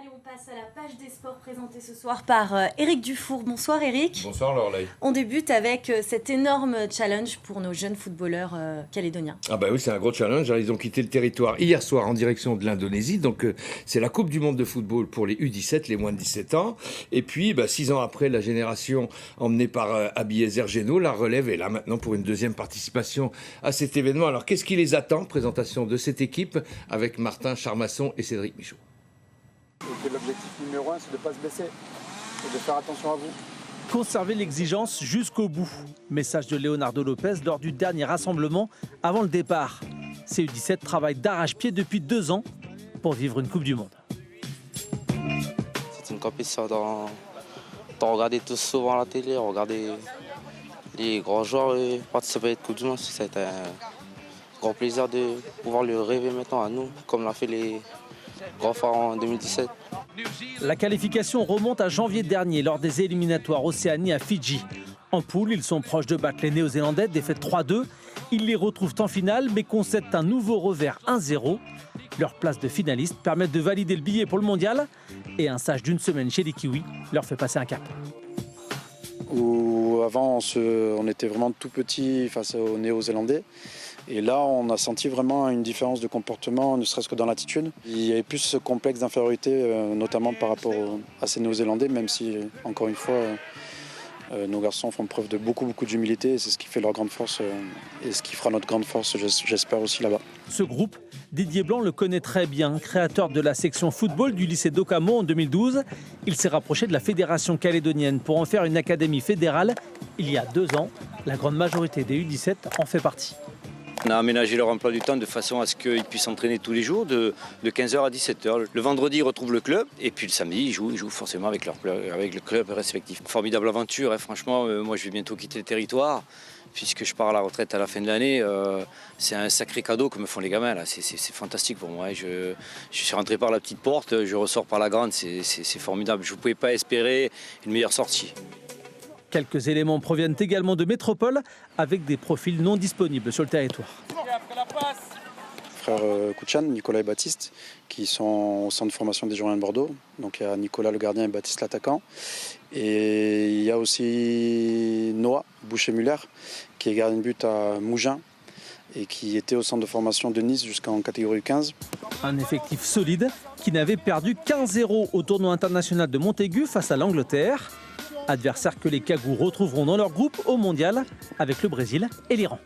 Allez, on passe à la page des sports présentée ce soir par Éric Dufour. Bonsoir Éric. Bonsoir Lorelai. On débute avec cet énorme challenge pour nos jeunes footballeurs calédoniens. Ah bah oui, c'est un gros challenge. Ils ont quitté le territoire hier soir en direction de l'Indonésie. Donc c'est la Coupe du monde de football pour les U17, les moins de 17 ans. Et puis 6 ans après, la génération emmenée par Abiezer Geno, la relève est là maintenant pour une deuxième participation à cet événement. Alors qu'est-ce qui les attend? Présentation de cette équipe avec Martin Charmasson et Cédric Michaud. L'objectif numéro 1, c'est de ne pas se blesser et de faire attention à vous. Conserver l'exigence jusqu'au bout. Message de Leonardo Lopez lors du dernier rassemblement avant le départ. Ces U17 travaillent d'arrache-pied depuis 2 ans pour vivre une Coupe du Monde. C'est une compétition dont on regardait tous souvent à la télé, on regardait les grands joueurs participer à cette Coupe du Monde. C'est un grand plaisir de pouvoir le rêver maintenant à nous, comme l'a fait les grands phares en 2017. La qualification remonte à janvier dernier lors des éliminatoires Océanie à Fidji. En poule, ils sont proches de battre les Néo-Zélandais, défaite 3-2. Ils les retrouvent en finale, mais concèdent un nouveau revers 1-0. Leur place de finaliste permet de valider le billet pour le mondial. Et un stage d'une semaine chez les Kiwis leur fait passer un cap. Avant, on était vraiment tout petit face aux Néo-Zélandais. Et là, on a senti vraiment une différence de comportement, ne serait-ce que dans l'attitude. Il y avait plus ce complexe d'infériorité, notamment par rapport à ces Néo-Zélandais, même si, encore une fois, nos garçons font preuve de beaucoup d'humilité. C'est ce qui fait leur grande force et ce qui fera notre grande force, j'espère aussi là-bas. Ce groupe, Didier Blanc le connaît très bien. Créateur de la section football du lycée d'Okamo en 2012, il s'est rapproché de la fédération calédonienne pour en faire une académie fédérale. Il y a 2 ans, la grande majorité des U17 en fait partie. On a aménagé leur emploi du temps de façon à ce qu'ils puissent s'entraîner tous les jours de 15h à 17h. Le vendredi, ils retrouvent le club et puis le samedi, ils jouent forcément avec le club respectif. Formidable aventure, hein, franchement, moi je vais bientôt quitter le territoire puisque je pars à la retraite à la fin de l'année. C'est un sacré cadeau que me font les gamins, là. C'est fantastique pour moi. Je suis rentré par la petite porte, je ressors par la grande, c'est formidable. Je ne pouvais pas espérer une meilleure sortie. Quelques éléments proviennent également de métropole avec des profils non disponibles sur le territoire. Frères Kouchan, Nicolas et Baptiste, qui sont au centre de formation des Girondins de Bordeaux. Donc il y a Nicolas le gardien et Baptiste l'attaquant. Et il y a aussi Noah Boucher-Muller, qui est gardien de but à Mougins et qui était au centre de formation de Nice jusqu'en catégorie 15. Un effectif solide qui n'avait perdu qu'1-0 au tournoi international de Montaigu face à l'Angleterre. Adversaire que les Cagous retrouveront dans leur groupe au mondial avec le Brésil et l'Iran.